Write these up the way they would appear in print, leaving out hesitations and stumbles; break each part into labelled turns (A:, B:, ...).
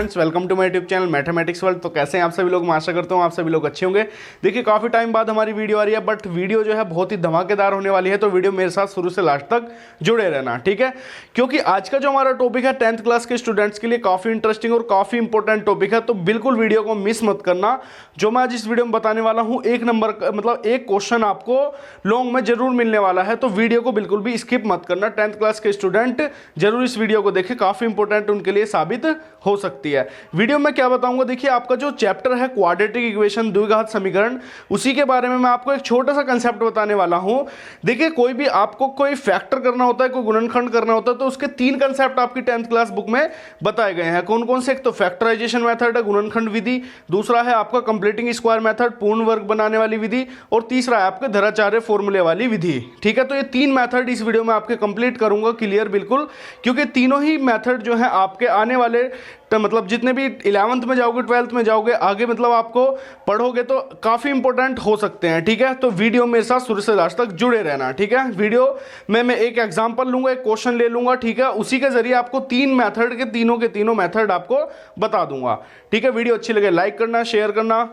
A: Students, welcome to my YouTube channel mathematics world. तो कैसे हैं आप सभी लोग? मैं आशा करता हूं आप सभी लोग अच्छे होंगे। देखिए काफ़ी टाइम बाद हमारी वीडियो आ रही है, बट वीडियो जो है बहुत ही धमाकेदार होने वाली है, तो वीडियो मेरे साथ शुरू से लास्ट तक जुड़े रहना, ठीक है। क्योंकि आज का जो हमारा टॉपिक है 10th क्लास के स्टूडेंट्स के लिए काफ़ी इंटरेस्टिंग और काफ़ी इंपॉर्टेंट टॉपिक है, तो बिल्कुल वीडियो को मिस मत करना। जो मैं आज इस वीडियो में बताने वाला हूँ, एक नंबर मतलब एक क्वेश्चन आपको लॉन्ग में जरूर मिलने वाला है, तो वीडियो को बिल्कुल भी स्किप मत करना। 10th क्लास के स्टूडेंट जरूर इस वीडियो को देखें, काफ़ी इंपॉर्टेंट उनके लिए साबित हो सकती है। वीडियो में क्या बताऊंगा, देखिए आपका जो चैप्टर है क्वाड्रेटिक इक्वेशन, द्विघात समीकरण, उसी के बारे में मैं आपको एक छोटा सा कंसेप्ट बताने वाला हूं। देखिए कोई भी आपको कोई फैक्टर करना होता है, कोई गुणनखंड करना होता है, तो उसके 3 कंसेप्ट आपकी 10th क्लास बुक में बताए गए हैं। कौन कौन से? एक तो फैक्टराइजेशन मेथड है, गुणनखंड विधि, दूसरा है आपका कंप्लीटिंग स्क्वायर मेथड, पूर्ण वर्ग बनाने वाली विधि, और तीसरा है आपके धराचार्य फॉर्मूले वाली विधि, ठीक है। तो ये 3 मेथड इस वीडियो में आपके कंप्लीट करूंगा, क्लियर बिल्कुल, क्योंकि तीनों ही मेथड जो है आपके आने वाले मतलब जितने भी 11th में जाओगे, 12th में जाओगे, आगे मतलब आपको पढ़ोगे तो काफ़ी इंपॉर्टेंट हो सकते हैं, ठीक है। तो वीडियो मेरे साथ शुरू से लास्ट तक जुड़े रहना, ठीक है। वीडियो में मैं एक एग्जांपल लूंगा, एक क्वेश्चन ले लूंगा, ठीक है। उसी के जरिए आपको 3 मेथड के तीनों मेथड आपको बता दूंगा, ठीक है। वीडियो अच्छी लगे लाइक करना, शेयर करना,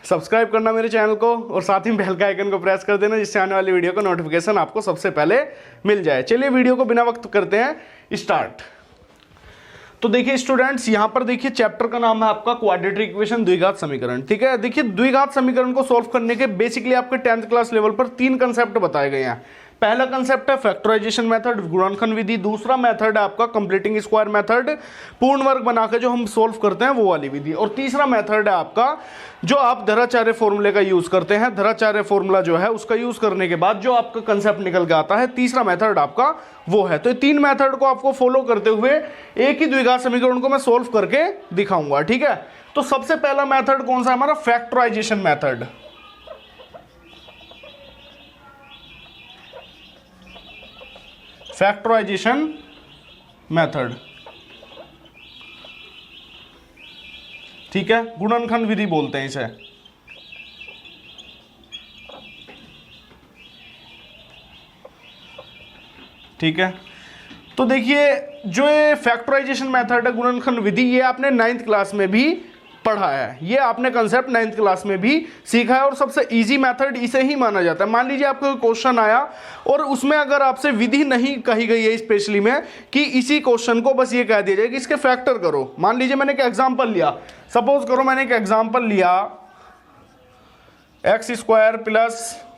A: सब्सक्राइब करना मेरे चैनल को, और साथ ही बेल का आइकन को प्रेस कर देना, जिससे आने वाली वीडियो का नोटिफिकेशन आपको सबसे पहले मिल जाए। चलिए वीडियो को बिना वक्त करते हैं स्टार्ट। तो देखिए स्टूडेंट्स, यहां पर देखिए चैप्टर का नाम है आपका क्वाड्रेटिक इक्वेशन, द्विघात समीकरण, ठीक है। देखिए द्विघात समीकरण को सॉल्व करने के बेसिकली आपके 10th क्लास लेवल पर 3 कंसेप्ट बताए गए हैं। पहला कंसेप्ट है फैक्टराइजेशन मेथड, गुणनखंड विधि, दूसरा मेथड है आपका कंप्लीटिंग स्क्वायर मेथड, पूर्ण वर्ग बनाकर जो हम सॉल्व करते हैं वो वाली विधि, और तीसरा मेथड है आपका जो आप धराचार्य फॉर्मूले का यूज करते हैं। धराचार्य फॉर्मूला जो है उसका यूज करने के बाद जो आपका कंसेप्ट निकल के आता है, तीसरा मेथड आपका वो है। तो ये 3 मेथड को आपको फॉलो करते हुए एक ही द्विघात समीकरण को मैं सॉल्व करके दिखाऊंगा, ठीक है। तो सबसे पहला मेथड कौन सा है हमारा? Factorisation method. फैक्टराइजेशन मेथड, ठीक है, गुणनखंड विधि बोलते हैं इसे। ठीक है, तो देखिए जो ये फैक्टराइजेशन मेथड है, गुणनखंड विधि, ये आपने 9th क्लास में भी पढ़ा है, ये आपने कंसेप्ट 9th क्लास में भी सीखा है, और सबसे इजी मेथड इसे ही माना जाता है। मान लीजिए आपको क्वेश्चन आया और उसमें अगर आपसे विधि नहीं कही गई है स्पेशली में कि इसी क्वेश्चन को बस ये कह दिया जाए कि इसके फैक्टर करो। मान लीजिए मैंने एक एग्जांपल लिया, सपोज करो मैंने एक एग्जांपल लिया x² +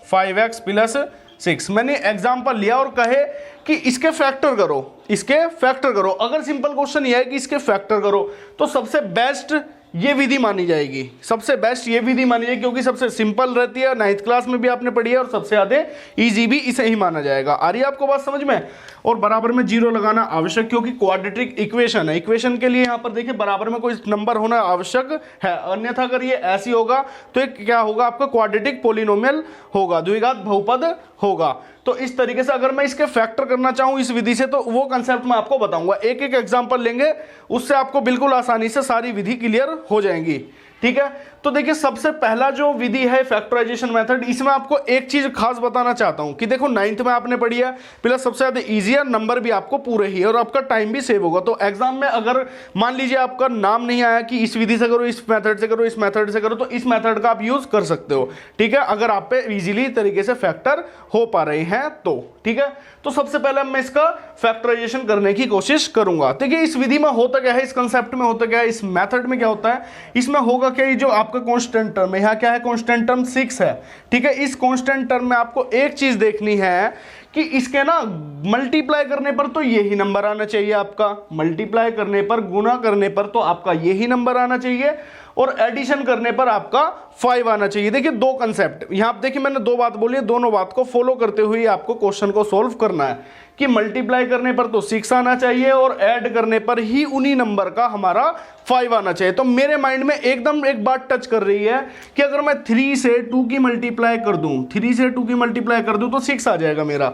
A: 5x + 6, मैंने एग्जांपल लिया और कहे कि इसके फैक्टर करो, इसके फैक्टर करो। अगर सिंपल क्वेश्चन ये है कि इसके फैक्टर करो, तो सबसे बेस्ट ये विधि मानी जाएगी, सबसे बेस्ट ये विधि मानी जाएगी, क्योंकि सबसे सिंपल रहती है, 9th क्लास में भी आपने पढ़ी है, और सबसे ज्यादा इजी भी इसे ही माना जाएगा। आ रही है आपको बात समझ में? और बराबर में 0 लगाना आवश्यक, क्योंकि क्वाड्रेटिक इक्वेशन है। इक्वेशन के लिए यहाँ पर देखिए बराबर में कोई नंबर होना आवश्यक है, अन्यथा अगर ये ऐसी होगा तो एक क्या होगा आपका क्वाड्रेटिक पोलिनोमियल होगा, द्विघात बहुपद होगा। तो इस तरीके से अगर मैं इसके फैक्टर करना चाहूं इस विधि से, तो वो कंसेप्ट मैं आपको बताऊंगा। एक एक एग्जांपल लेंगे, उससे आपको बिल्कुल आसानी से सारी विधि क्लियर हो जाएंगी, ठीक है। तो देखिए सबसे पहला जो विधि है फैक्टराइजेशन मेथड, इसमें आपको एक चीज खास बताना चाहता हूं कि देखो 9th में आपने पढ़ी है, प्लस सबसे ज्यादा इजी है, नंबर भी आपको पूरे ही है, और आपका टाइम भी सेव होगा। तो एग्जाम में अगर मान लीजिए आपका नाम नहीं आया कि इस विधि से करो, इस मेथड से करो, इस मेथड से करो, तो इस मेथड का आप यूज कर सकते हो, ठीक है, अगर आप पे इजीली तरीके से फैक्टर हो पा रहे हैं तो, ठीक है। तो सबसे पहले मैं इसका फैक्टराइजेशन करने की कोशिश करूंगा। देखिए इस विधि में होता क्या है, इस कंसेप्ट में होता क्या है, इस मेथड में क्या होता है, इसमें होगा क्या, जो आपका कांस्टेंट टर्म है, यहाँ क्या है, कांस्टेंट टर्म 6 है, ठीक है। इस कांस्टेंट टर्म में आपको एक चीज देखनी है कि इसके ना मल्टीप्लाई करने पर तो यही नंबर आना चाहिए आपका, मल्टीप्लाई करने पर, गुणा करने पर तो आपका यही नंबर आना चाहिए, और एडिशन करने पर आपका 5 आना चाहिए। देखिए 2 कंसेप्ट यहां पे, देखिए मैंने 2 बात बोली है, दोनों बात को फॉलो करते हुए आपको क्वेश्चन को सॉल्व करना है कि मल्टीप्लाई करने पर तो 6 आना चाहिए, और ऐड करने पर ही उन्हीं नंबर का हमारा 5 आना चाहिए। तो मेरे माइंड में एकदम एक बात टच कर रही है कि अगर मैं 3 से 2 की मल्टीप्लाई कर दूं, 3 से 2 की मल्टीप्लाई कर दूं तो 6 आ जाएगा मेरा,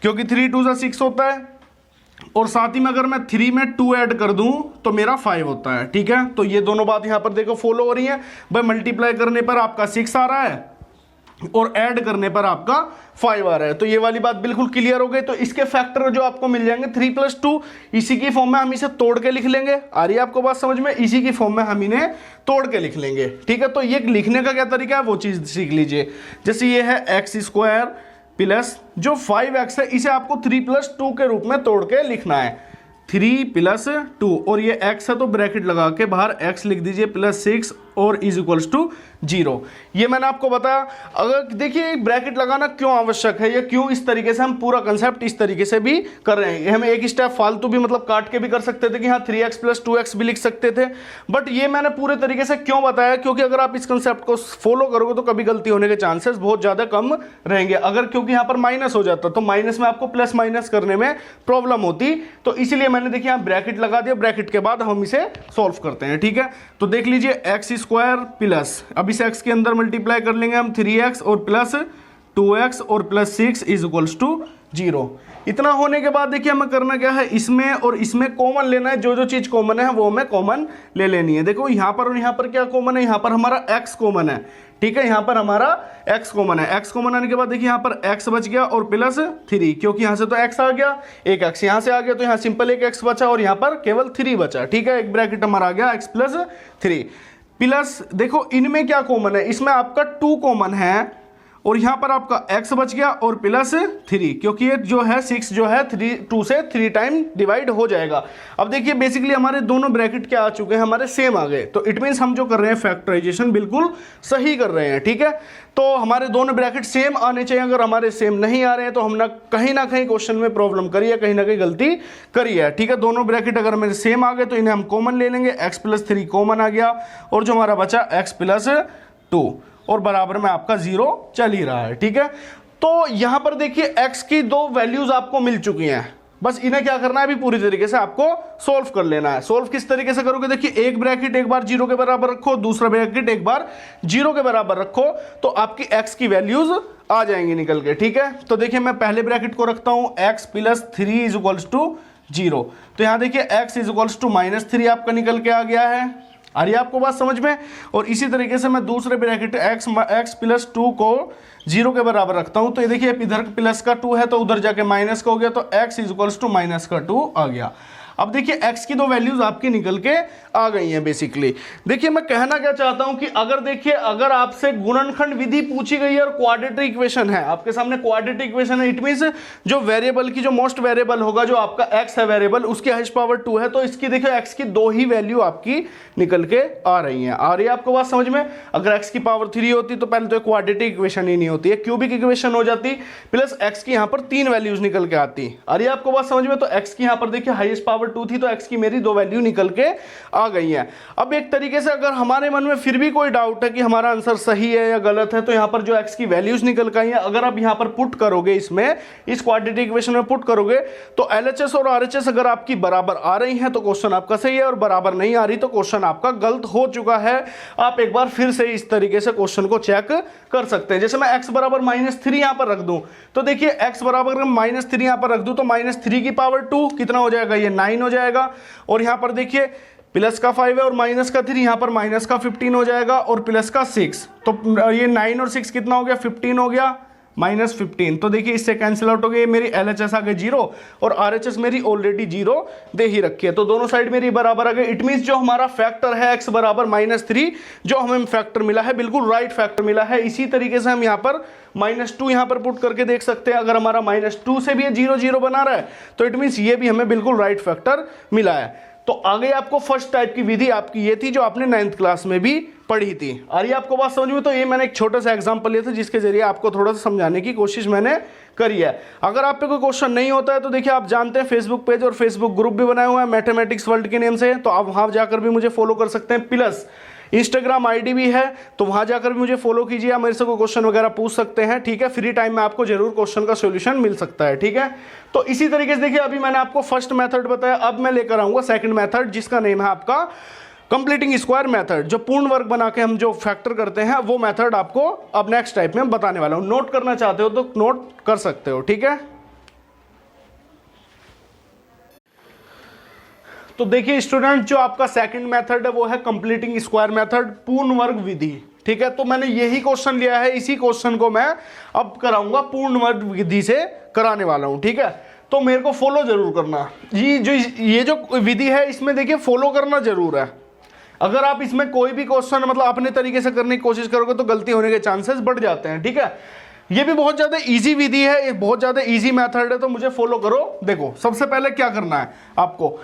A: क्योंकि 3 2 से 6 होता है, और साथ ही में अगर मैं 3 में 2 ऐड कर दूं तो मेरा 5 होता है, ठीक है। तो ये दोनों बात यहां पर देखो फॉलो हो रही है भाई, मल्टीप्लाई करने पर आपका 6 आ रहा है, और ऐड करने पर आपका 5 आ रहा है। तो ये वाली बात बिल्कुल क्लियर हो गई। तो इसके फैक्टर जो आपको मिल जाएंगे 3 + 2, इसी की फॉर्म में हम इसे तोड़ के लिख लेंगे। आ रही है आपको बात समझ में? इसी की फॉर्म में हम इन्हें तोड़ के लिख लेंगे, ठीक है। तो ये लिखने का क्या तरीका है वो चीज सीख लीजिए। जैसे ये है x² प्लस जो 5x है इसे आपको 3 + 2 के रूप में तोड़ के लिखना है, 3 + 2, और ये x है तो ब्रैकेट लगा के बाहर x लिख दीजिए +6 और = 0। ये मैंने आपको बताया। अगर देखिए ब्रैकेट लगाना क्यों आवश्यक है या क्यों इस तरीके से हम पूरा कंसेप्ट इस तरीके से भी कर रहे हैं। हम एक स्टेप फालतू भी मतलब काट के भी कर सकते थे कि हाँ 3x + 2x भी लिख सकते थे, बट ये मैंने पूरे तरीके से क्यों बताया, क्योंकि अगर आप इस कंसेप्ट को फॉलो करोगे तो कभी गलती होने के चांसेस बहुत ज़्यादा कम रहेंगे। अगर क्योंकि यहाँ पर माइनस हो जाता तो माइनस में आपको प्लस माइनस करने में प्रॉब्लम होती, तो इसीलिए मैंने देखिए यहाँ ब्रैकेट लगा दिया। ब्रैकेट के बाद हम इसे सॉल्व करते हैं, ठीक है। तो देख लीजिए x² प्लस, अब इस x के अंदर मल्टीप्लाई कर लेंगे हम 3x और प्लस 2x और +6 = 0। इतना होने के बाद देखिए हमें करना क्या है, इसमें और इसमें कॉमन लेना है। जो जो चीज़ कॉमन है वो हमें कॉमन ले लेनी है। देखो यहाँ पर और यहाँ पर क्या कॉमन है, यहाँ पर हमारा x कॉमन है, ठीक है। यहाँ पर हमारा x कॉमन है। x कॉमन आने के बाद देखिए यहाँ पर x बच गया और +3, क्योंकि यहाँ से तो x आ गया, एक x यहाँ से आ गया तो यहाँ सिंपल एक x बचा और यहाँ पर केवल 3 बचा, ठीक है। एक ब्रैकेट हमारा आ गया x + 3 प्लस, देखो इनमें क्या कॉमन है, इसमें आपका 2 कॉमन है और यहाँ पर आपका x बच गया और +3, क्योंकि ये जो है 6 जो है 2 से 3 टाइम डिवाइड हो जाएगा। अब देखिए बेसिकली हमारे दोनों ब्रैकेट क्या आ चुके हैं, हमारे सेम आ गए। तो इट मीन्स हम जो कर रहे हैं फैक्टराइजेशन बिल्कुल सही कर रहे हैं, ठीक है। तो हमारे दोनों ब्रैकेट सेम आने चाहिए। अगर हमारे सेम नहीं आ रहे हैं तो हम ना कहीं क्वेश्चन में प्रॉब्लम करी है, कहीं ना कहीं गलती करी है, ठीक है। दोनों ब्रैकेट अगर मेरे सेम आ गए तो इन्हें हम कॉमन ले लेंगे। x + 3 कॉमन आ गया और जो हमारा बचा x + 2 और बराबर में आपका 0 चल ही रहा है, ठीक है। तो यहां पर देखिए x की 2 वैल्यूज आपको मिल चुकी हैं, बस इन्हें क्या करना है अभी पूरी तरीके से आपको सोल्व कर लेना है। सोल्व किस तरीके से करोगे, देखिए एक ब्रैकेट एक बार 0 के बराबर रखो, दूसरा ब्रैकेट एक बार 0 के बराबर रखो, तो आपकी x की वैल्यूज आ जाएंगी निकल के, ठीक है। तो देखिए मैं पहले ब्रैकेट को रखता हूं x + 3 = 0। तो यहां देखिए x = -3 आपका निकल के आ गया है। आ रही है आपको बात समझ में? और इसी तरीके से मैं दूसरे ब्रैकेट x + 2 को 0 के बराबर रखता हूं। तो ये देखिए इधर प्लस का 2 है तो उधर जाके माइनस का हो गया, तो x = -2 आ गया। अब देखिए x की 2 वैल्यूज आपकी निकल के आ गई हैं बेसिकली। देखिए मैं कहना क्या चाहता हूं कि अगर आपसे गुणनखंड विधि पूछी गई है और क्वाड्रेटिक इक्वेशन है, आपके सामने क्वाड्रेटिक इक्वेशन है, इट मींस जो वेरिएबल की जो मोस्ट वेरिएबल होगा, जो आपका x है वेरिएबल, उसकी h⁻2 है, तो इसकी देखिए x की 2 ही वैल्यू आपकी निकल के आ रही है। आ रही है आपको बात समझ में? अगर x की पावर 3 होती तो पहले तो क्वाड्रेटिक इक्वेशन ही नहीं होती है, क्यूबिक इक्वेशन हो जाती, प्लस x की यहाँ पर 3 वैल्यूज निकल के आती। आ रही है आपको बात समझ में? तो x की यहाँ पर देखिए हाईएस्ट पावर 2 थी तो x की मेरी 2 वैल्यू निकल के आ गई है। अब एक तरीके से अगर हमारे मन में फिर भी कोई डाउट है कि हमारा आंसर सही है या गलत है, तो यहाँ पर जो x की वैल्यूज निकल के आई है, अगर आप यहाँ पर पुट करोगे, इसमें इस क्वाड्रेटिक इक्वेशन में पुट करोगे, तो LHS और RHS अगर आपकी बराबर आ रही है तो क्वेश्चन आपका सही है, और बराबर नहीं आ रही तो क्वेश्चन आपका गलत हो चुका है। आप एक बार फिर से इस तरीके से क्वेश्चन को चेक कर सकते हैं। जैसे मैं x = -3 यहां पर रख दूं, तो देखिए x = -3 यहां पर रख दूं तो -3 की पावर 2 कितना हो जाएगा, ये 9 हो जाएगा। और यहां पर देखिए प्लस का 5 है और माइनस का 3, यहां पर माइनस का 15 हो जाएगा और प्लस का 6, तो ये 9 और 6 कितना हो गया, 15 हो गया, -15। तो देखिए इससे कैंसिल आउट हो गए, मेरी LHS आ गई 0 और RHS मेरी ऑलरेडी 0 दे ही रखी है, तो दोनों साइड मेरी बराबर आ गई। इट मींस जो हमारा फैक्टर है x = -3, जो हमें फैक्टर मिला है बिल्कुल राइट फैक्टर मिला है। इसी तरीके से हम यहाँ पर -2 यहाँ पर पुट करके देख सकते हैं। अगर हमारा -2 से भी ये 0 0 बना रहा है तो इट मींस ये भी हमें बिल्कुल राइट फैक्टर मिला है। तो आगे आपको फर्स्ट टाइप की विधि आपकी ये थी जो आपने 9th क्लास में भी पढ़ी थी। आ रही है आपको बात समझ में? तो ये मैंने एक छोटा सा एग्जांपल लिया था जिसके जरिए आपको थोड़ा सा समझाने की कोशिश मैंने करी है। अगर आप पे कोई क्वेश्चन नहीं होता है तो देखिए आप जानते हैं फेसबुक पेज और फेसबुक ग्रुप भी बनाया हुआ है मैथमेटिक्स वर्ल्ड के नेम से, तो आप वहां जाकर भी मुझे फॉलो कर सकते हैं। प्लस इंस्टाग्राम आईडी भी है, तो वहां जाकर भी मुझे फॉलो कीजिए, आप मेरे से कोई क्वेश्चन वगैरह पूछ सकते हैं, ठीक है। फ्री टाइम में आपको जरूर क्वेश्चन का सॉल्यूशन मिल सकता है, ठीक है। तो इसी तरीके से देखिए अभी मैंने आपको फर्स्ट मेथड बताया, अब मैं लेकर आऊंगा सेकंड मेथड जिसका नेम है आपका कंप्लीटिंग स्क्वायर मेथड। जो पूर्ण वर्ग बना के हम जो फैक्टर करते हैं वो मेथड आपको अब नेक्स्ट टाइप में बताने वाला हूं। नोट करना चाहते हो तो नोट कर सकते हो, ठीक है। तो देखिए स्टूडेंट, जो आपका सेकंड मेथड है वो है कंप्लीटिंग स्क्वायर मेथड, पूर्ण वर्ग विधि, ठीक है। तो मैंने यही क्वेश्चन लिया है, इसी क्वेश्चन को मैं अब कराऊंगा पूर्ण वर्ग विधि से कराने वाला हूं, ठीक है। तो मेरे को फॉलो जरूर करना, ये जो विधि है इसमें देखिए फॉलो करना जरूर है। अगर आप इसमें कोई भी क्वेश्चन मतलब अपने तरीके से करने की कोशिश करोगे तो गलती होने के चांसेस बढ़ जाते हैं, ठीक है। ये भी बहुत ज्यादा इजी विधि है, ये बहुत ज्यादा इजी मेथड है, तो मुझे फॉलो करो। देखो सबसे पहले क्या करना है आपको,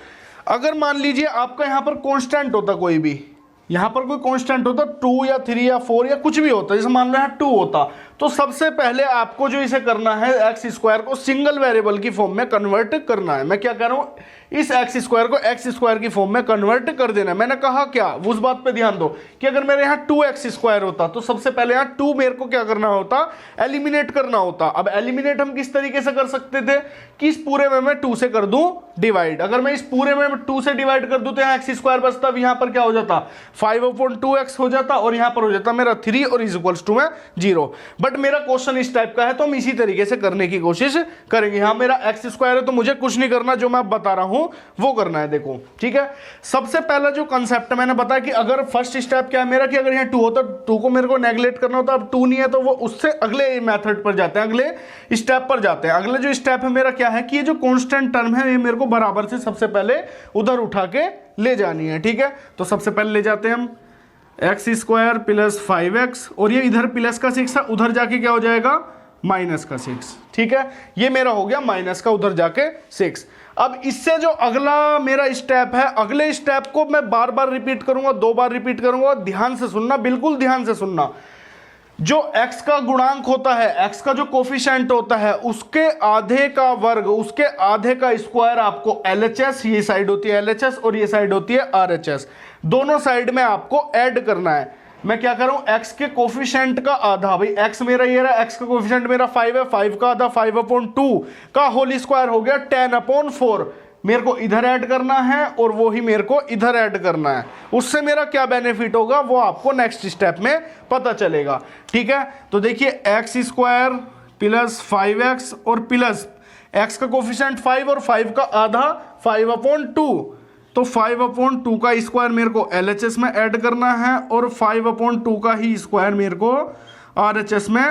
A: अगर मान लीजिए आपका यहाँ पर कांस्टेंट होता, कोई भी यहाँ पर कोई कांस्टेंट होता 2 या 3 या 4 या कुछ भी होता, जैसे मान लो यहाँ 2 होता, तो सबसे पहले आपको जो इसे करना है एक्स स्क्वायर को सिंगल वेरिएबल की फॉर्म में कन्वर्ट करना है। मैं क्या कह रहा हूँ, इस एक्स स्क्वायर को एक्स स्क्वायर की फॉर्म में कन्वर्ट कर देना है। मैंने कहा क्या, उस बात पे ध्यान दो कि अगर मेरे यहाँ 2x स्क्वायर होता तो सबसे पहले यहाँ 2 मेरे को क्या करना होता, एलिमिनेट करना होता। अब एलिमिनेट हम किस तरीके से कर सकते थे कि इस पूरे में मैं 2 से कर दूं डिवाइड। अगर मैं इस पूरे में 2 से डिवाइड कर दूं तो यहाँ एक्स स्क्वायर बचता, अब यहाँ पर क्या हो जाता 5/2x हो जाता और यहाँ पर हो जाता मेरा 3 और इज इक्वल्स टू में 0। बट मेरा क्वेश्चन इस टाइप का है तो हम इसी तरीके से करने की कोशिश करेंगे। यहाँ मेरा एक्स स्क्वायर है तो मुझे कुछ नहीं करना, जो मैं बता रहा हूं वो करना है। देखो ठीक है, सबसे पहला जो कंसेप्ट मैंने बताया कि अगर फर्स्ट स्टेप क्या है मेरा कि अगर यहाँ 2 होता, 2 को मेरे को नेगलेक्ट करना होता, अब 2 नहीं है तो वो उससे अगले मेथड पर जाते हैं, अगले स्टेप पर जाते हैं। अगला जो स्टेप है मेरा क्या है कि ये जो कांस्टेंट टर्म है ये मेरे को बराबर से सबसे पहले उधर उठा के ले जानी है, ठीक है। तो सबसे पहले ले जाते हैं हम एक्स स्क्वायर प्लस 5x और ये इधर प्लस का 6 है, उधर जाके क्या हो जाएगा माइनस का 6, ठीक है। ये मेरा हो गया माइनस का उधर जाके 6। अब इससे जो अगला मेरा स्टेप है, अगले स्टेप को मैं बार बार रिपीट करूंगा, 2 बार रिपीट करूंगा, ध्यान से सुनना, बिल्कुल ध्यान से सुनना। जो x का गुणांक होता है, x का जो कोफिशिएंट होता है, उसके आधे का वर्ग, उसके आधे का स्क्वायर आपको LHS, ये साइड होती है LHS और ये साइड होती है RHS, दोनों साइड में आपको ऐड करना है। मैं क्या कर रहा हूं, x के कोफिशिएंट का आधा, भाई x मेरा ये रहा, x का कोफिशिएंट मेरा 5 है, 5 का आधा 5/2 का होल स्क्वायर हो गया 10/4, मेरे को इधर ऐड करना है और वो ही मेरे को इधर ऐड करना है। उससे मेरा क्या बेनिफिट होगा वो आपको नेक्स्ट स्टेप में पता चलेगा, ठीक है। तो देखिए एक्स स्क्वायर प्लस 5x और प्लस x का कोफिशिएंट 5 और 5 का आधा 5/2, तो 5/2 का स्क्वायर मेरे को LHS में ऐड करना है और 5/2 का ही स्क्वायर मेरे को RHS में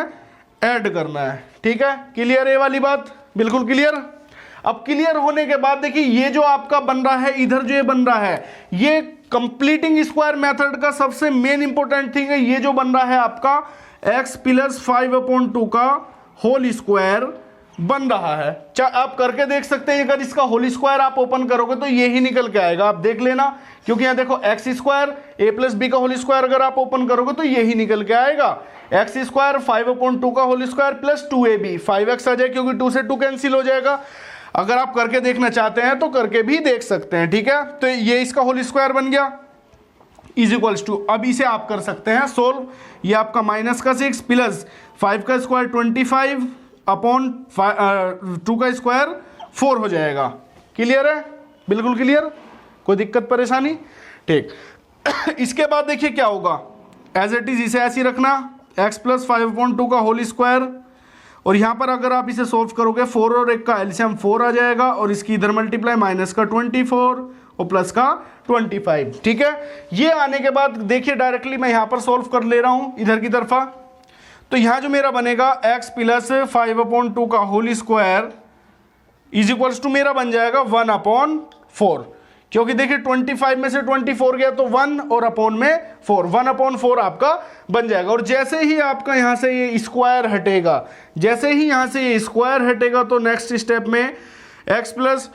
A: ऐड करना है, ठीक है। क्लियर है ये वाली बात, बिल्कुल क्लियर। अब क्लियर होने के बाद देखिए ये जो आपका बन रहा है, इधर जो ये बन रहा है, ये कंप्लीटिंग स्क्वायर मेथड का सबसे मेन इंपॉर्टेंट थिंग है। ये जो बन रहा है आपका x प्लस 5/2 का होल स्क्वायर बन रहा है। आप करके देख सकते हैं, अगर इसका होल स्क्वायर आप ओपन करोगे तो ये ही निकल के आएगा, आप देख लेना, क्योंकि यहाँ देखो x square a plus B का होल स्क्वायर अगर आप ओपन करोगे तो ये ही निकल के आएगा। एक्स स्क्वायर 5/2 का whole square plus 2ab, 5x आ जाए क्योंकि 2 से 2 कैंसिल हो जाएगा। अगर आप करके देखना चाहते हैं तो करके भी देख सकते हैं, ठीक है। तो ये इसका होल स्क्वायर बन गया इज इक्वल्स टू, अब इसे आप कर सकते हैं सोल्व, ये आपका माइनस का 6 प्लस 5 का स्क्वायर 25 अपॉन 2 का स्क्वायर 4 हो जाएगा। क्लियर है, बिल्कुल क्लियर, कोई दिक्कत परेशानी, ठीक। इसके बाद देखिए क्या होगा, एज इट इज इसे ऐसे ही रखना, x प्लस 5/2 का होल स्क्वायर, और यहाँ पर अगर आप इसे सोल्व करोगे 4 और 1 का एलसीएम 4 आ जाएगा और इसकी इधर मल्टीप्लाई माइनस का 24 और प्लस का 25, ठीक है। ये आने के बाद देखिए डायरेक्टली मैं यहाँ पर सोल्व कर ले रहा हूँ इधर की तरफा, तो यहाँ जो मेरा बनेगा x प्लस 5/2 का whole square is equals to मेरा बन जाएगा 1/4, क्योंकि देखिए 25 में से 24 गया तो 1 और अपॉन में 4, 1/4 आपका बन जाएगा। और जैसे ही आपका यहाँ से ये स्क्वायर हटेगा, जैसे ही यहाँ से ये स्क्वायर हटेगा तो नेक्स्ट स्टेप में x plus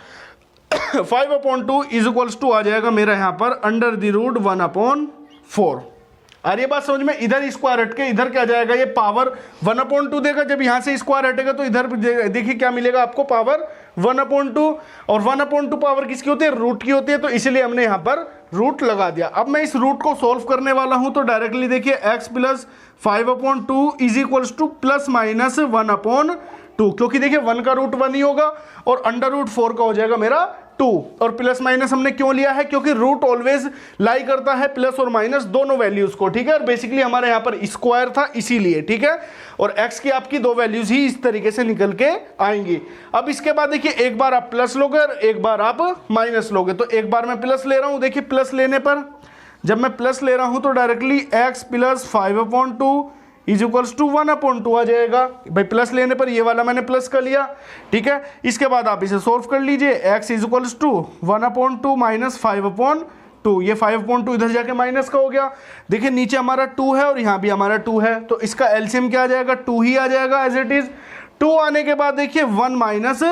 A: 5/2 is equals to आ जाएगा मेरा यहाँ पर अंडर द रूट 1/4। और ये बात समझ में, इधर स्क्वायर हट के इधर क्या जाएगा, ये पावर 1/2 देगा, जब यहाँ से स्क्वायर हटेगा तो इधर देखिए क्या मिलेगा आपको, पावर 1/2, और 1/2 पावर किसकी होती है, रूट की होती है, तो इसलिए हमने यहाँ पर रूट लगा दिया। अब मैं इस रूट को सॉल्व करने वाला हूँ, तो डायरेक्टली देखिए x plus 5/2 is equals two plus minus 1/2, क्योंकि देखिए 1 का रूट 1 ही होगा और अंडर रूट 4 का हो जाएगा मेरा 2, और प्लस माइनस हमने क्यों लिया है, क्योंकि रूट ऑलवेज लाई करता है प्लस और माइनस दोनों वैल्यूज को, ठीक है। और बेसिकली हमारे यहाँ पर स्क्वायर था इसीलिए, ठीक है। और x की आपकी 2 वैल्यूज ही इस तरीके से निकल के आएंगी। अब इसके बाद देखिए एक बार आप प्लस लोगे और एक बार आप माइनस लोगे, तो एक बार मैं प्लस ले रहा हूं, देखिए प्लस लेने पर जब मैं प्लस ले रहा हूं तो directly x plus 5/2 is equals to 1/2 आ जाएगा। भाई प्लस लेने पर ये वाला मैंने प्लस कर लिया, ठीक है। इसके बाद आप इसे सोल्व कर लीजिए, x is equals to 1/2 minus 5/2, ये 5/2 इधर जाके माइनस का हो गया। देखिए नीचे हमारा 2 है और यहाँ भी हमारा 2 है, तो इसका एलसीएम क्या आ जाएगा, 2 ही आ जाएगा एज इट इज। 2 आने के बाद देखिए 1 माइनस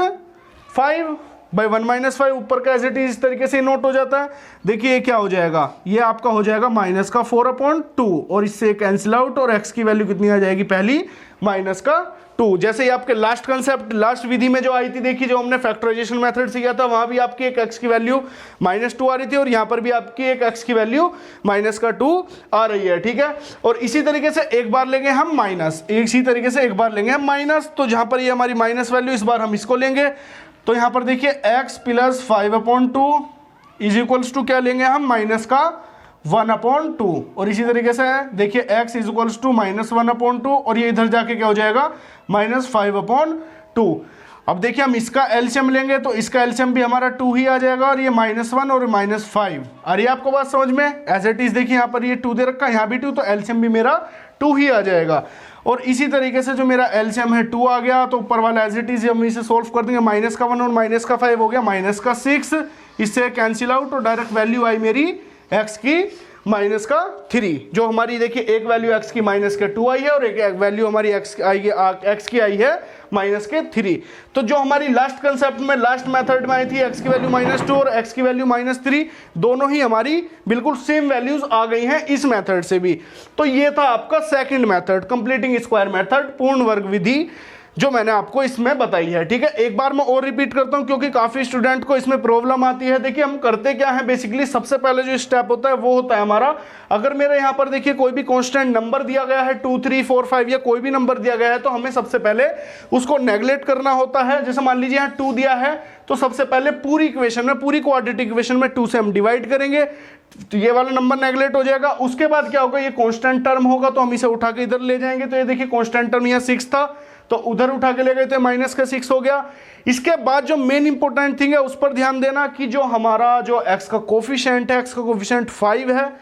A: 5, भाई 1 माइनस 5 ऊपर का एज इट इज इस तरीके से नोट हो जाता है। देखिए ये क्या हो जाएगा, ये आपका हो जाएगा माइनस का 4/2 और इससे कैंसिल आउट, और x की वैल्यू कितनी आ जाएगी, पहली माइनस का 2। जैसे ही आपके लास्ट कंसेप्ट लास्ट विधि में जो आई थी, देखिए जो हमने फैक्टराइजेशन मेथड सीखा था, वहां भी आपकी एक x की वैल्यू -2 आ रही थी और यहाँ पर भी आपकी एक x की वैल्यू -2 आ रही है, ठीक है। और इसी तरीके से एक बार लेंगे हम माइनस, इसी तरीके से एक बार लेंगे हम माइनस, तो जहां पर ये हमारी माइनस वैल्यू, इस बार हम इसको लेंगे। तो यहां पर देखिए x plus 5/2 is equals to क्या लेंगे हम, माइनस का 1/2, और इसी तरीके से देखिए x इज इक्वल्स टू -1/2 और ये इधर जाके क्या हो जाएगा, -5/2। अब देखिए हम इसका एलसीएम लेंगे तो इसका एलसीएम भी हमारा 2 ही आ जाएगा, और ये -1 और -5 आ रही है आपको बात समझ में, एज इट इज। देखिए यहाँ पर ये 2 दे रखा है, यहाँ भी 2, तो एलसीएम भी मेरा 2 ही आ जाएगा। और इसी तरीके से जो मेरा एलसीएम है 2 आ गया, तो ऊपर वाला एज इट इज हम इसे सोल्व कर देंगे, माइनस का 1 और माइनस का 5 हो गया माइनस का 6, इससे कैंसिल आउट और डायरेक्ट वैल्यू आई मेरी x की माइनस का 3। जो हमारी देखिए एक वैल्यू x की माइनस के 2 आई है और एक वैल्यू हमारी x की आई है माइनस के 3। तो जो हमारी लास्ट कंसेप्ट में लास्ट मेथड में आई थी, x की वैल्यू -2 और x की वैल्यू -3, दोनों ही हमारी बिल्कुल सेम वैल्यूज आ गई हैं इस मेथड से भी। तो ये था आपका second method, completing square method, पूर्ण वर्ग विधि, जो मैंने आपको इसमें बताई है, ठीक है। एक बार मैं और रिपीट करता हूं क्योंकि काफी स्टूडेंट को इसमें प्रॉब्लम आती है। देखिए हम करते क्या है, बेसिकली सबसे पहले जो स्टेप होता है वो होता है हमारा, अगर मेरे यहाँ पर देखिए कोई भी कांस्टेंट नंबर दिया गया है 2 3 4 5 या कोई भी नंबर दिया गया है, तो हमें सबसे पहले उसको नेगलेक्ट करना होता है। जैसे मान लीजिए यहाँ 2 दिया है, तो सबसे पहले पूरी इक्वेशन में, पूरी क्वाड्रेटिक इक्वेशन में 2 से हम डिवाइड करेंगे, तो ये वाला नंबर नेगलेक्ट हो जाएगा। उसके बाद क्या होगा, ये कांस्टेंट टर्म होगा तो हम इसे उठा के इधर ले जाएंगे, तो ये देखिए कांस्टेंट टर्म यहाँ 6 था तो उधर उठा के ले गए तो माइनस का 6 हो गया। इसके बाद जो मेन इंपॉर्टेंट थिंग है उस पर ध्यान देना कि जो हमारा जो x का कोफिशिएंट है, x का कोफिशिएंट 5 है,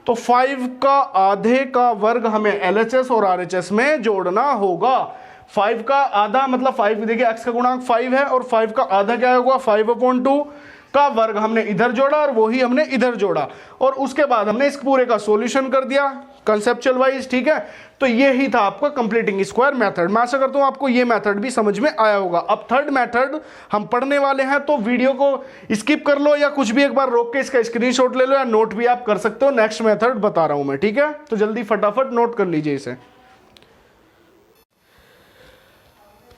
A: तो 5 का आधे का वर्ग हमें LHS और RHS में जोड़ना होगा। 5 का आधा मतलब 5, देखिए x का गुणांक 5 है और 5 का आधा क्या होगा, 5/2 का वर्ग हमने इधर जोड़ा और वही हमने इधर जोड़ा, और उसके बाद हमने इस पूरे का सॉल्यूशन कर दिया कंसेप्चुअल वाइज, ठीक है। तो ये ही था आपका कंप्लीटिंग स्क्वायर मेथड। मैं आशा करता हूं आपको ये मेथड भी समझ में आया होगा। अब थर्ड मेथड हम पढ़ने वाले हैं, तो वीडियो को स्किप कर लो या कुछ भी एक बार रोक के इसका स्क्रीनशॉट ले लो, या नोट भी आप कर सकते हो। नेक्स्ट मेथड बता रहा हूं मैं, ठीक है, तो जल्दी फटाफट नोट कर लीजिए इसे।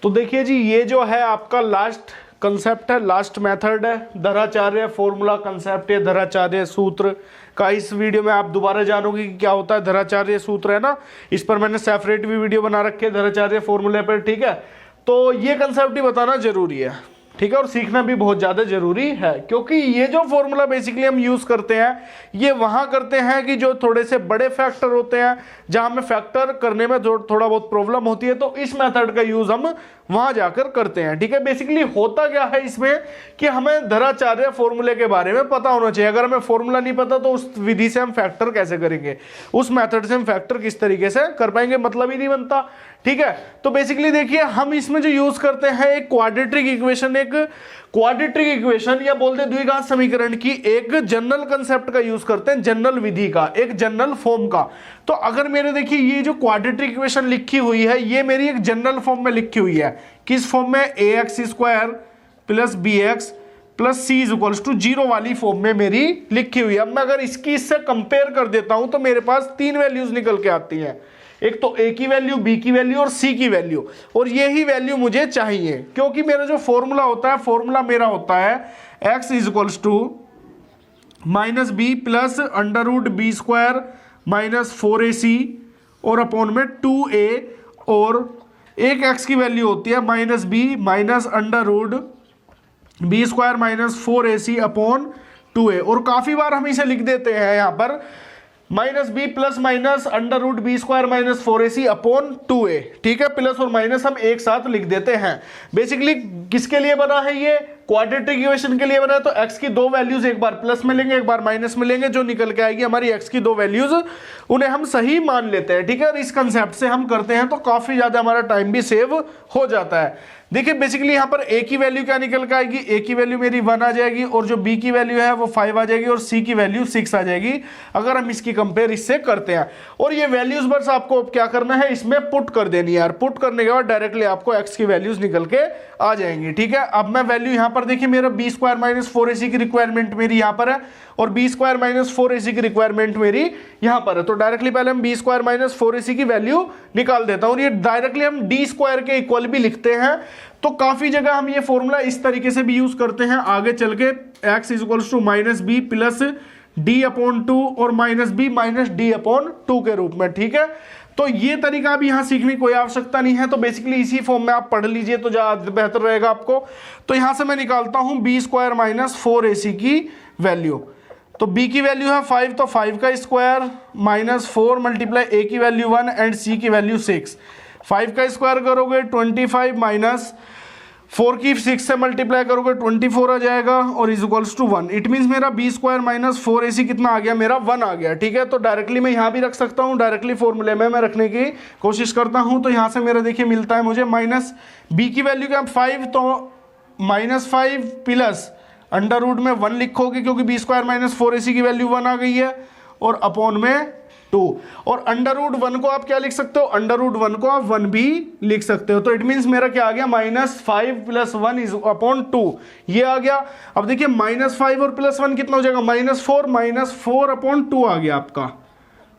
A: तो देखिए जी, ये जो है आपका लास्ट कंसेप्ट है, लास्ट मेथड है, धराचार्य फॉर्मूला कंसेप्ट है, धराचार्य सूत्र का। इस वीडियो में आप दोबारा जानोगे कि क्या होता है धराचार्य सूत्र, है ना। इस पर मैंने सेपरेट भी वीडियो बना रखे है धराचार्य फॉर्मूले पर, ठीक है। तो ये कंसेप्ट ही बताना जरूरी है, ठीक है, और सीखना भी बहुत ज़्यादा जरूरी है, क्योंकि ये जो फॉर्मूला बेसिकली हम यूज़ करते हैं, ये वहाँ करते हैं कि जो थोड़े से बड़े फैक्टर होते हैं, जहाँ हमें फैक्टर करने में थोड़ा बहुत प्रॉब्लम होती है, तो इस मेथड का यूज़ हम वहाँ जाकर करते हैं, ठीक है। बेसिकली होता क्या है इसमें कि हमें धराचार्य फॉर्मूले के बारे में पता होना चाहिए। अगर हमें फॉर्मूला नहीं पता तो उस विधि से हम फैक्टर कैसे करेंगे, उस मेथड से हम फैक्टर किस तरीके से कर पाएंगे, मतलब ही नहीं बनता, ठीक है। तो बेसिकली देखिए हम इसमें जो यूज करते हैं एक क्वाड्रेटिक इक्वेशन या बोलते द्विघात समीकरण की एक जनरल कंसेप्ट का यूज करते हैं, जनरल विधि का, एक जनरल फॉर्म का। तो अगर मेरे देखिए ये जो क्वाड्रेटिक इक्वेशन लिखी हुई है, ये मेरी एक जनरल फॉर्म में लिखी हुई है। किस फॉर्म में, ax² plus bx plus c equals to 0 वाली फॉर्म में मेरी लिखी हुई है। अब मैं अगर इससे कंपेयर कर देता हूं तो मेरे पास 3 वैल्यूज निकल के आती हैं, एक तो a की वैल्यू, b की वैल्यू और c की वैल्यू, और यही वैल्यू मुझे चाहिए, क्योंकि मेरा जो फॉर्मूला होता है, फॉर्मूला मेरा होता है x equals to -b plus √b² minus 4ac और अपॉन में 2a, और एक x की वैल्यू होती है -b minus √b² minus 4ac upon 2a, और काफी बार हम इसे लिख देते हैं यहाँ पर -b plus minus √b² minus 4ac upon 2a, ठीक है। प्लस और माइनस हम एक साथ लिख देते हैं। बेसिकली किसके लिए बना है ये, क्वाड्रेटिक इक्वेशन के लिए बना है तो x की दो वैल्यूज एक बार प्लस में लेंगे एक बार माइनस में लेंगे, जो निकल के आएगी हमारी x की दो वैल्यूज उन्हें हम सही मान लेते हैं, ठीक है। और इस कंसेप्ट से हम करते हैं तो काफी ज्यादा हमारा टाइम भी सेव हो जाता है। देखिए बेसिकली यहाँ पर a की वैल्यू क्या निकल के आएगी, a की वैल्यू मेरी 1 आ जाएगी और जो b की वैल्यू है वो 5 आ जाएगी और c की वैल्यू 6 आ जाएगी अगर हम इसकी कंपेयर इससे करते हैं। और ये वैल्यूज बस आपको अब क्या करना है, इसमें पुट कर देनी है यार। पुट करने के बाद डायरेक्टली आपको x की वैल्यूज निकल के आ जाएंगी, ठीक है। अब मैं वैल्यू यहाँ पर देखिए मेरा b² - 4ac की रिक्वायरमेंट मेरी यहाँ पर है और b² - 4ac की रिक्वायरमेंट मेरी यहाँ पर है। तो डायरेक्टली पहले हम b² - 4ac की वैल्यू निकाल देता हूँ और ये डायरेक्टली हम d² के इक्वल भी लिखते हैं। तो काफी जगह हम ये फॉर्मूला इस तरीके से भी यूज करते हैं आगे चल के, x = -b + d/2 और -b - d/2 के रूप में, ठीक है। तो ये तरीका भी यहाँ सीखने की कोई आवश्यकता नहीं है, तो बेसिकली इसी फॉर्म में आप पढ़ लीजिए तो ज्यादा बेहतर रहेगा आपको। तो यहाँ से मैं निकालता हूँ b² - 4ac की वैल्यू। तो b की वैल्यू है 5 तो 5 का स्क्वायर -4 × a की वैल्यू 1 एंड c की वैल्यू 6। 5 का स्क्वायर करोगे 25 माइनस 4 की 6 से मल्टीप्लाई करोगे 24 आ जाएगा और इज टू 1। इट मीन्स मेरा b² - 4ac कितना आ गया, मेरा 1 आ गया, ठीक है। तो डायरेक्टली मैं यहाँ भी रख सकता हूँ, डायरेक्टली फॉर्मूले में मैं रखने की कोशिश करता हूँ। तो यहाँ से मेरा देखिए मिलता है मुझे माइनस b की वैल्यू क्या 5 तो -5 प्लस अंडर रूट में 1 लिखोगे क्योंकि b² - 4ac की वैल्यू 1 आ गई है और अपॉन में 2। और अंडर रूट 1 को आप क्या लिख सकते हो, अंडर रूट 1 को आप 1 भी लिख सकते हो। तो इट मीन्स मेरा क्या आ गया -5 + 1 = 2 ये आ गया। अब देखिए -5 और +1 कितना हो जाएगा -4 / 2 आ गया आपका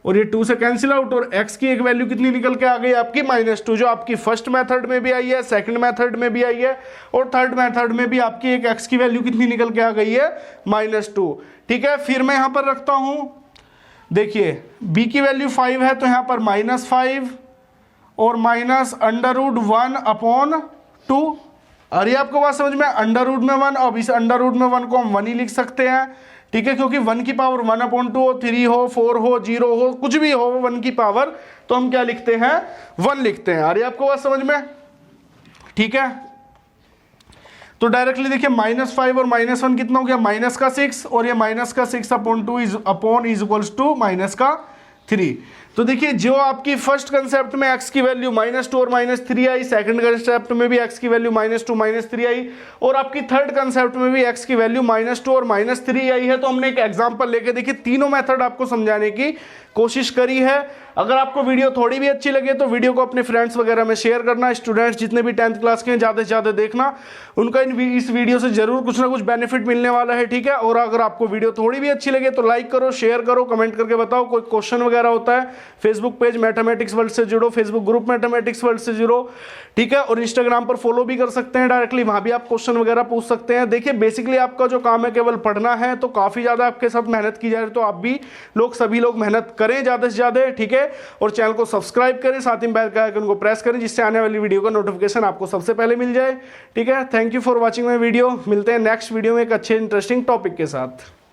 A: और ये 2 से कैंसिल आउट और x की एक वैल्यू कितनी निकल के आ गई आपकी -2, जो आपकी फर्स्ट मेथड में भी आई है, सेकंड मेथड में भी आई है और थर्ड मेथड में भी आपकी एक x की वैल्यू कितनी निकल के आ गई है -2, ठीक है। फिर मैं यहाँ पर रखता हूँ, देखिए b की वैल्यू 5 है तो यहाँ पर -5 और -√1/2। अरे आपको बात समझ में, अंडर रूट में 1, अब इस अंडर रूट में 1 को हम 1 ही लिख सकते हैं, ठीक है, क्योंकि 1 की पावर 1/2 हो, 3 हो, 4 हो, 0 हो, कुछ भी हो 1 की पावर, तो हम क्या लिखते हैं 1 लिखते हैं। अरे आपको बात समझ में, ठीक है। तो डायरेक्टली देखिए -5 और -1 कितना हो गया -6 और ये -6/2 -3। तो देखिए जो आपकी फर्स्ट कंसेप्ट में x की वैल्यू -2 और -3 आई, सेकंड कंसेप्ट में भी x की वैल्यू -2 -3 आई और आपकी थर्ड कंसेप्ट में भी x की वैल्यू -2 और -3 आई है। तो हमने एक एग्जांपल लेके देखिए तीनों मेथड आपको समझाने की कोशिश करी है। अगर आपको वीडियो थोड़ी भी अच्छी लगे तो वीडियो को अपने फ्रेंड्स वगैरह में शेयर करना। स्टूडेंट्स जितने भी 10th क्लास के हैं ज़्यादा से ज़्यादा देखना, उनका इस वीडियो से जरूर कुछ ना कुछ बेनिफिट मिलने वाला है, ठीक है। और अगर आपको वीडियो थोड़ी भी अच्छी लगे तो लाइक करो, शेयर करो, कमेंट करके बताओ। कोई क्वेश्चन वगैरह होता है फेसबुक पेज मैथमेटिक्स वर्ल्ड से जुड़ो, फेसबुक ग्रुप मैथमेटिक्स वर्ल्ड से जुड़ो, ठीक है। और इंस्टाग्राम पर फॉलो भी कर सकते हैं डायरेक्टली, वहां भी आप क्वेश्चन वगैरह पूछ सकते हैं। देखिए बेसिकली आपका जो काम है केवल पढ़ना है, तो काफी ज्यादा आपके साथ मेहनत की जा रही है, तो आप भी सभी लोग मेहनत करें ज्यादा से ज्यादा, ठीक है। और चैनल को सब्सक्राइब करें, साथ ही बेल का आइकन को प्रेस करें जिससे आने वाली वीडियो का नोटिफिकेशन आपको सबसे पहले मिल जाए, ठीक है। Thank you for watching my video. मिलते हैं नेक्स्ट वीडियो में एक अच्छे इंटरेस्टिंग टॉपिक के साथ।